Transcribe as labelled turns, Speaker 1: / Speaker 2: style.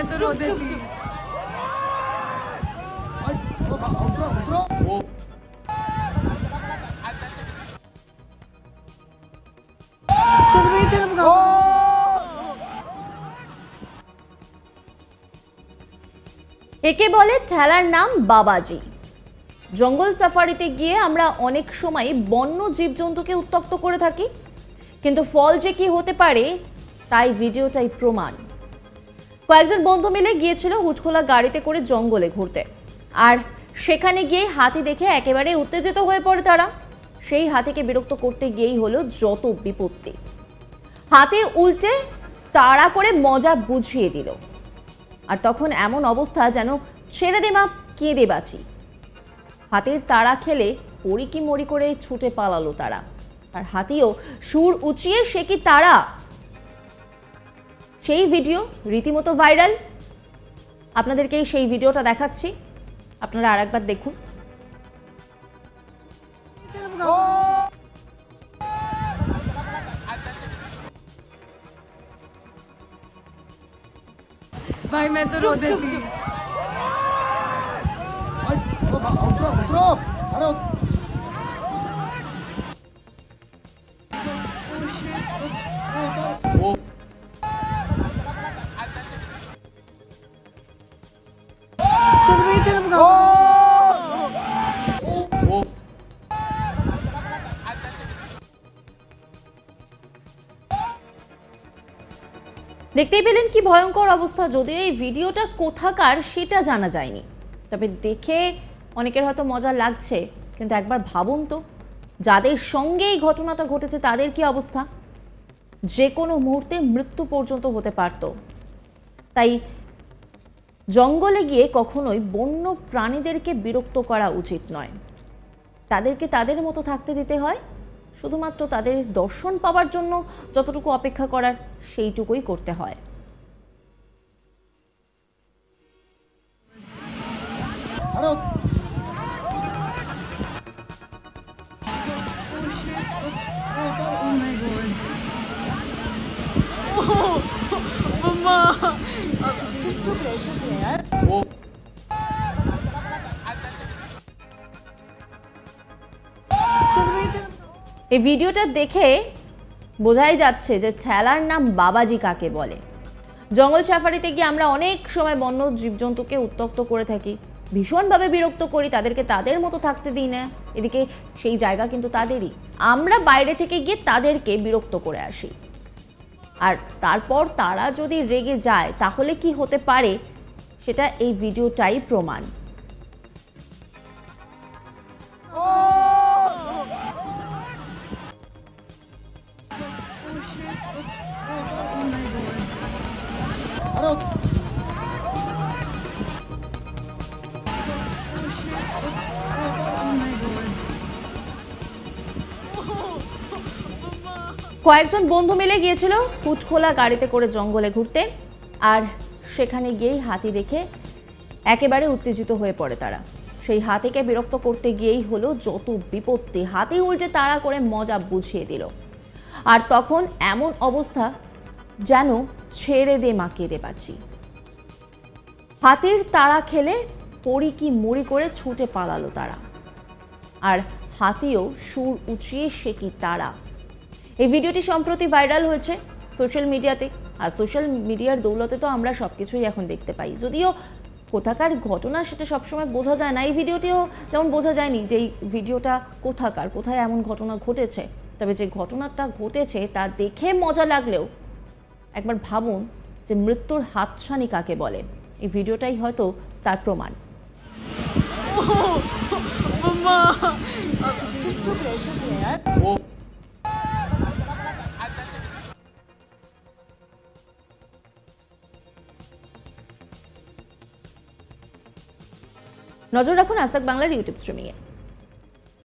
Speaker 1: मैं तो रो देती।
Speaker 2: একে বলে ঠেলার নাম বাবাজি। জঙ্গল সাফারিতে গিয়ে আমরা অনেক সময় বন্য জীবজন্তুকে উত্তক্ত করে থাকি, কিন্তু ফল যে কি হতে পারে তাই ভিডিওটাই প্রমাণ। কয়েকজন বন্ধু মিলে গিয়েছিল হুটখোলা গাড়িতে করে জঙ্গলে ঘুরতে, আর সেখানে গিয়ে হাতি দেখে একেবারে উত্তেজিত হয়ে পড়ে তারা। সেই হাতিকে বিরক্ত করতে গিয়েই হলো যত বিপত্তি। হাতি উল্টে তাড়া করে মজা বুঝিয়ে দিল, আর তখন এমন অবস্থা যেন ছেড়ে দে মা, কেঁদে বাঁচি। হাতির তাড়া খেলে পড়ি কি মরি করে ছুটে পালালো তারা, আর হাতিও সুর উঁচিয়ে সে কি তাড়া। সেই ভিডিও রীতিমতো ভাইরাল। আপনাদেরকে সেই ভিডিওটা দেখাচ্ছি, আপনারা আরেকবার দেখুন।
Speaker 1: भाई मैं तो रो देती।
Speaker 2: দেখতেই পেলেন কি ভয়ঙ্কর অবস্থা। যদিও এই ভিডিওটা কোথাকার সেটা জানা যায়নি, তবে দেখে অনেকের হয়তো মজা লাগছে, কিন্তু একবার ভাবুন তো যাদের সঙ্গে এই ঘটনাটা ঘটেছে তাদের কি অবস্থা। যে কোনো মুহূর্তে মৃত্যু পর্যন্ত হতে পারত। তাই জঙ্গলে গিয়ে কখনোই বন্য প্রাণীদেরকে বিরক্ত করা উচিত নয়। তাদেরকে তাদের মতো থাকতে দিতে হয়, শুধুমাত্র তাদের দর্শন পাওয়ার জন্য যতটুকু অপেক্ষা করার সেইটুকুই করতে হয়। এই ভিডিওটা দেখে বোঝাই যাচ্ছে যে ঠেলার নাম বাবাজি কাকে বলে। জঙ্গল সাফারিতে গিয়ে আমরা অনেক সময় বন্য জীবজন্তুকে উত্তক্ত করে থাকি, ভীষণভাবে বিরক্ত করি, তাদেরকে তাদের মতো থাকতে দিই না। এদিকে সেই জায়গা কিন্তু তাদেরই, আমরা বাইরে থেকে গিয়ে তাদেরকে বিরক্ত করে আসি। আর তারপর তারা যদি রেগে যায় তাহলে কি হতে পারে সেটা এই ভিডিওটাই প্রমাণ। কয়েকজন বন্ধু মিলে গিয়েছিল হুটখোলা গাড়িতে করে জঙ্গলে ঘুরতে, আর সেখানে গিয়েই হাতি দেখে একেবারে উত্তেজিত হয়ে পড়ে তারা। সেই হাতিকে বিরক্ত করতে গিয়েই হলো যত বিপত্তি। হাতি উল্টে তাড়া করে মজা বুঝিয়ে দিল, আর তখন এমন অবস্থা যেন ছেড়ে দে মা, কেঁদে বাঁচি। হাতির তাড়া খেলে পড়ি কি মরি করে ছুটে পালালো তারা, আর হাতিও সুর উঁচিয়ে সে কি তাড়া। এই ভিডিওটি সম্প্রতি ভাইরাল হয়েছে সোশ্যাল মিডিয়াতে, আর সোশ্যাল মিডিয়ার দৌলতে তো আমরা সবকিছুই এখন দেখতে পাই। যদিও কোথাকার ঘটনা সেটা সবসময় বোঝা যায় না, এই ভিডিওটিও যেমন বোঝা যায়নি যে এই ভিডিওটা কোথাকার, কোথায় এমন ঘটনা ঘটেছে। তবে যে ঘটনাটা ঘটেছে তা দেখে মজা লাগলেও একবার ভাবুন যে মৃত্যুর হাতছানি কাকে বলে। এই ভিডিওটাই হয়তো তার প্রমাণ। নজর রাখুন আজ তাক বাংলার ইউটিউব স্ট্রিমিংয়ে।